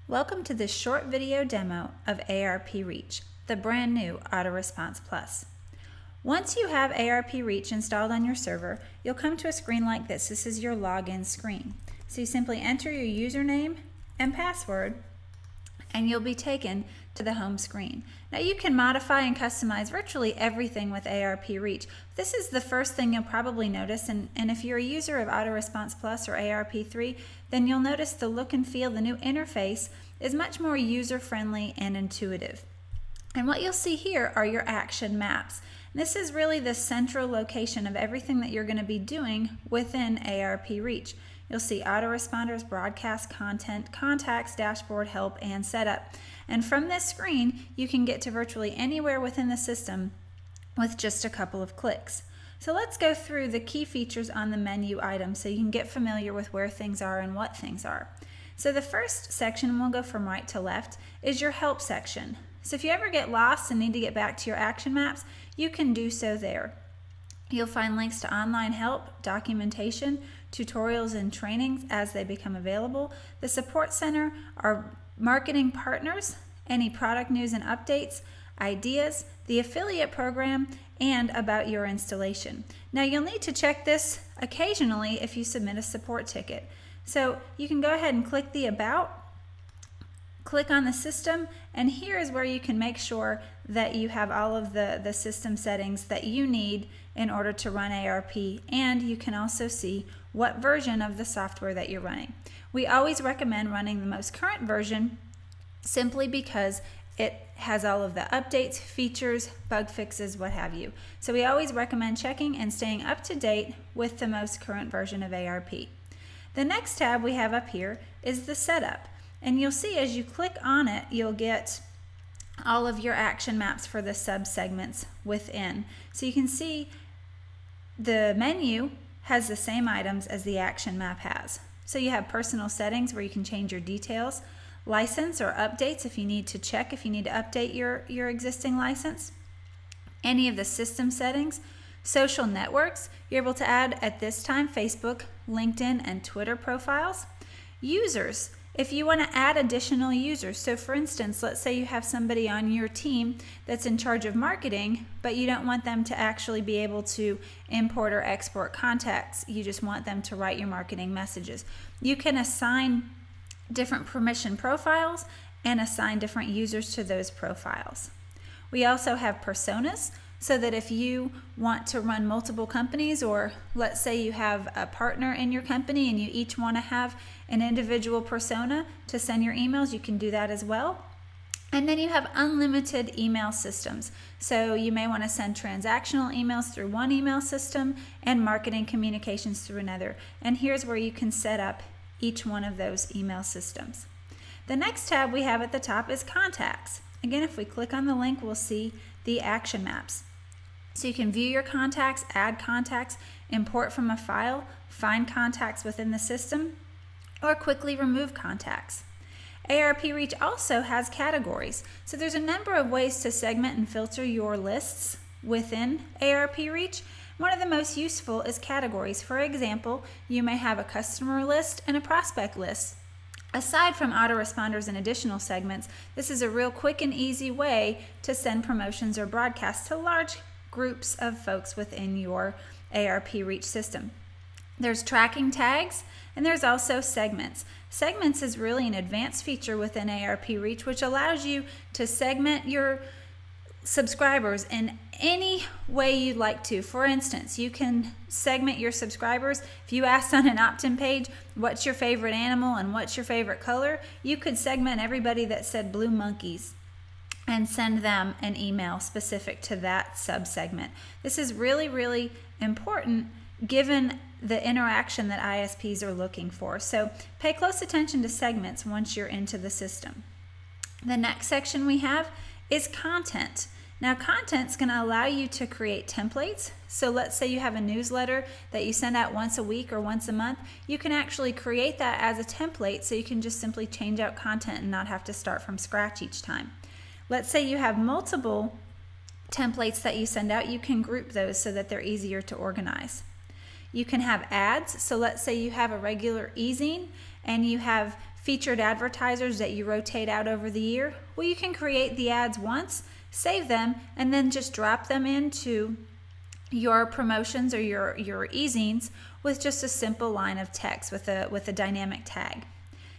Welcome to this short video demo of arpReach, the brand new AutoResponse Plus. Once you have arpReach installed on your server, you'll come to a screen like this. This is your login screen. So you simply enter your username and password and you'll be taken to the home screen. Now you can modify and customize virtually everything with arpReach. This is the first thing you'll probably notice, and if you're a user of AutoResponse Plus or ARP3, then you'll notice the look and feel, the new interface is much more user-friendly and intuitive. And what you'll see here are your action maps. This is really the central location of everything that you're going to be doing within arpReach. You'll see autoresponders, broadcast, content, contacts, dashboard, help, and setup. And from this screen, you can get to virtually anywhere within the system with just a couple of clicks. So let's go through the key features on the menu item so you can get familiar with where things are and what things are. So the first section, we'll go from right to left, is your help section. So if you ever get lost and need to get back to your action maps, you can do so there. You'll find links to online help, documentation, tutorials and trainings as they become available. The support center, our marketing partners, any product news and updates, ideas, the affiliate program, and about your installation. Now you'll need to check this occasionally if you submit a support ticket. So you can go ahead and click the About, click on the system, and here is where you can make sure that you have all of the system settings that you need in order to run ARP, and you can also see what version of the software that you're running. We always recommend running the most current version simply because it has all of the updates, features, bug fixes, what have you. So we always recommend checking and staying up to date with the most current version of ARP. The next tab we have up here is the setup. And you'll see as you click on it, you'll get all of your action maps for the sub-segments within. So you can see the menu has the same items as the action map has. So you have personal settings where you can change your details, license or updates if you need to check, if you need to update your existing license, any of the system settings, social networks. You're able to add at this time Facebook, LinkedIn, and Twitter profiles. Users, if you want to add additional users. So for instance, let's say you have somebody on your team that's in charge of marketing, but you don't want them to actually be able to import or export contacts. You just want them to write your marketing messages. You can assign different permission profiles and assign different users to those profiles. We also have personas, so that if you want to run multiple companies, or let's say you have a partner in your company and you each want to have an individual persona to send your emails, you can do that as well. And then you have unlimited email systems. So you may want to send transactional emails through one email system and marketing communications through another. And here's where you can set up each one of those email systems. The next tab we have at the top is contacts. Again, if we click on the link, we'll see the action maps. So you can view your contacts, add contacts, import from a file, find contacts within the system, or quickly remove contacts. arpReach also has categories. So there's a number of ways to segment and filter your lists within arpReach. One of the most useful is categories. For example, you may have a customer list and a prospect list. Aside from autoresponders and additional segments, this is a real quick and easy way to send promotions or broadcasts to large groups of folks within your arpReach system. There's tracking tags, and there's also segments. Segments is really an advanced feature within arpReach, which allows you to segment your subscribers in any way you'd like to. For instance, you can segment your subscribers. If you asked on an opt-in page, what's your favorite animal and what's your favorite color, you could segment everybody that said blue monkeys and send them an email specific to that sub-segment. This is really, really important given the interaction that ISPs are looking for. So pay close attention to segments once you're into the system. The next section we have is content. Now content's going to allow you to create templates. So let's say you have a newsletter that you send out once a week or once a month. You can actually create that as a template so you can just simply change out content and not have to start from scratch each time. Let's say you have multiple templates that you send out. You can group those so that they're easier to organize. You can have ads. So let's say you have a regular e-zine and you have featured advertisers that you rotate out over the year? Well, you can create the ads once, save them, and then just drop them into your promotions or your e-zines with just a simple line of text with a dynamic tag.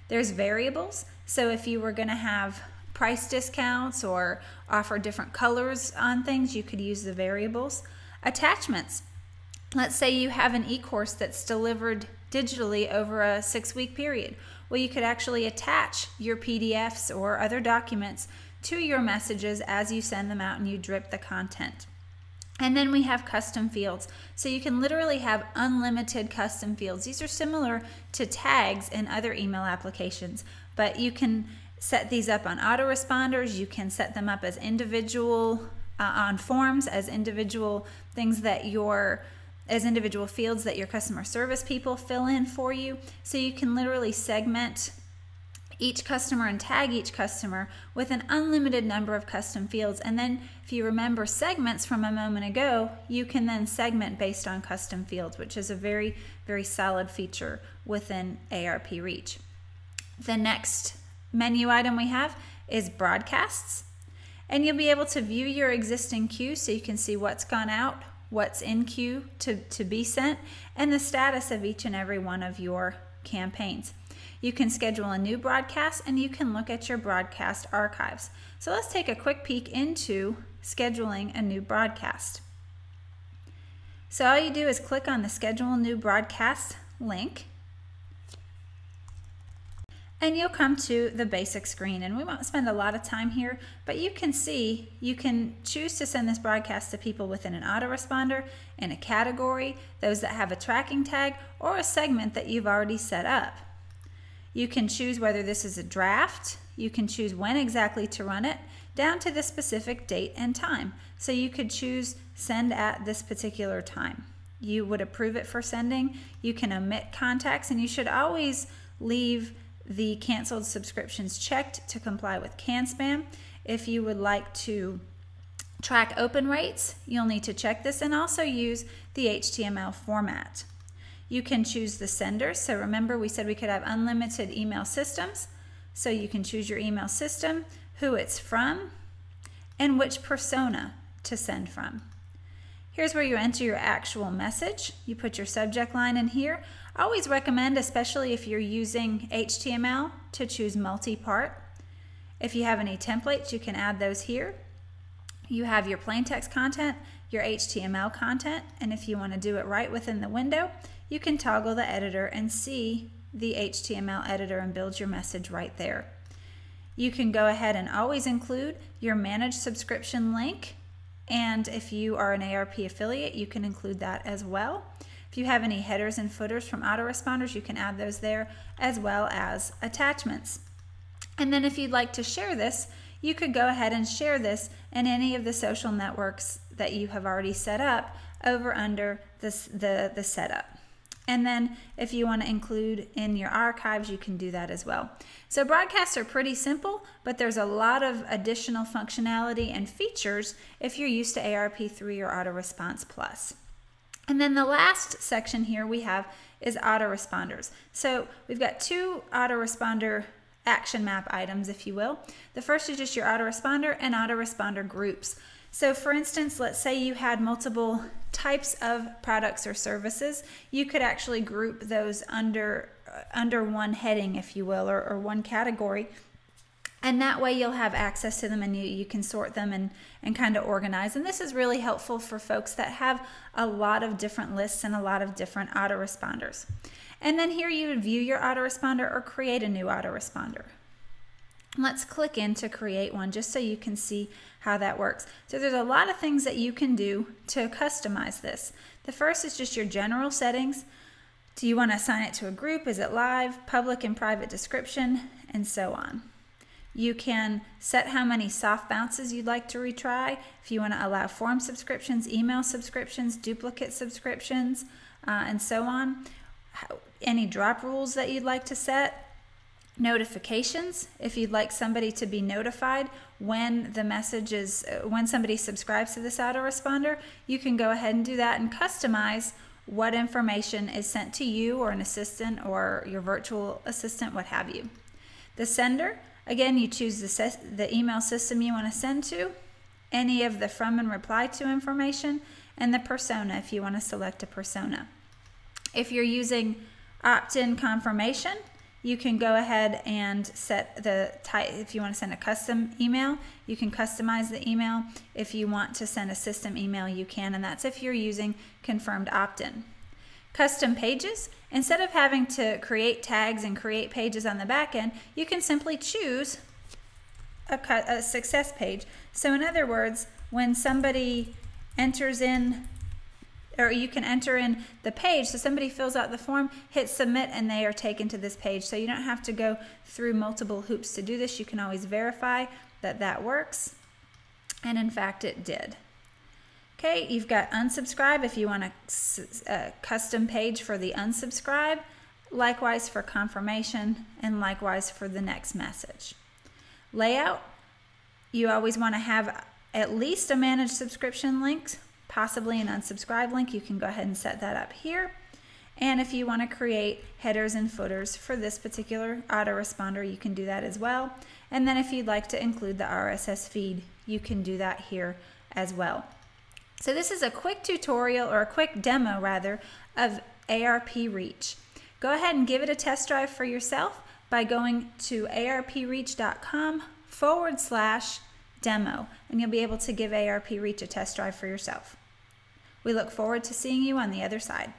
There's variables, so if you were going to have price discounts or offer different colors on things, you could use the variables. Attachments. Let's say you have an e-course that's delivered digitally over a 6-week period. Well, you could actually attach your PDFs or other documents to your messages as you send them out and you drip the content. And then we have custom fields. So you can literally have unlimited custom fields. These are similar to tags in other email applications, but you can set these up on autoresponders. You can set them up as individual on forms, as individual things that as individual fields that your customer service people fill in for you. So you can literally segment each customer and tag each customer with an unlimited number of custom fields. And then if you remember segments from a moment ago, you can then segment based on custom fields, which is a very, very solid feature within arpReach. The next menu item we have is broadcasts. And you'll be able to view your existing queue so you can see what's gone out, what's in queue to be sent, and the status of each and every one of your campaigns. You can schedule a new broadcast and you can look at your broadcast archives. So let's take a quick peek into scheduling a new broadcast. So all you do is click on the Schedule a New Broadcast link, and you'll come to the basic screen. And we won't spend a lot of time here, but you can see you can choose to send this broadcast to people within an autoresponder, in a category, those that have a tracking tag, or a segment that you've already set up. You can choose whether this is a draft. You can choose when exactly to run it, down to the specific date and time. So you could choose send at this particular time. You would approve it for sending. You can omit contacts, and you should always leave the canceled subscriptions checked to comply with CAN-SPAM. If you would like to track open rates, you'll need to check this and also use the HTML format. You can choose the sender. So remember, we said we could have unlimited email systems. So you can choose your email system, who it's from, and which persona to send from. Here's where you enter your actual message. You put your subject line in here. I always recommend, especially if you're using HTML, to choose multi-part. If you have any templates, you can add those here. You have your plain text content, your HTML content, and if you want to do it right within the window, you can toggle the editor and see the HTML editor and build your message right there. You can go ahead and always include your managed subscription link, and if you are an ARP affiliate, you can include that as well. If you have any headers and footers from autoresponders, you can add those there, as well as attachments. And then if you'd like to share this, you could go ahead and share this in any of the social networks that you have already set up over under the setup. And then if you want to include in your archives, you can do that as well. So broadcasts are pretty simple, but there's a lot of additional functionality and features if you're used to ARP3 or AutoResponse Plus. And then the last section here we have is autoresponders. So we've got two autoresponder action map items, if you will. The first is just your autoresponder and autoresponder groups. So for instance, let's say you had multiple types of products or services. You could actually group those under one heading, if you will, or one category. And that way you'll have access to them and you can sort them and kind of organize. And this is really helpful for folks that have a lot of different lists and a lot of different autoresponders. And then here you would view your autoresponder or create a new autoresponder. Let's click in to create one just so you can see how that works. So there's a lot of things that you can do to customize this. The first is just your general settings. Do you want to assign it to a group? Is it live, public and private description, and so on. You can set how many soft bounces you'd like to retry. If you want to allow form subscriptions, email subscriptions, duplicate subscriptions, and so on. Any drop rules that you'd like to set. Notifications, if you'd like somebody to be notified when the message is, when somebody subscribes to this autoresponder, you can go ahead and do that and customize what information is sent to you or an assistant or your virtual assistant, what have you. The sender, again, you choose the email system you want to send to, any of the from and reply to information, and the persona if you want to select a persona. If you're using opt-in confirmation, you can go ahead and set the type. If you want to send a custom email, you can customize the email. If you want to send a system email, you can, and that's if you're using confirmed opt-in. Custom pages, instead of having to create tags and create pages on the back end, you can simply choose a success page. So in other words, when somebody enters in, or you can enter in the page, so somebody fills out the form, hit submit, and they are taken to this page. So you don't have to go through multiple hoops to do this. You can always verify that that works, and in fact it did. Okay, you've got unsubscribe if you want a custom page for the unsubscribe, likewise for confirmation, and likewise for the next message. Layout, you always want to have at least a managed subscription link, possibly an unsubscribe link. You can go ahead and set that up here. And if you want to create headers and footers for this particular autoresponder, you can do that as well. And then if you'd like to include the RSS feed, you can do that here as well. So this is a quick tutorial, or a quick demo rather, of arpReach. Go ahead and give it a test drive for yourself by going to arpReach.com/demo, and you'll be able to give arpReach a test drive for yourself. We look forward to seeing you on the other side.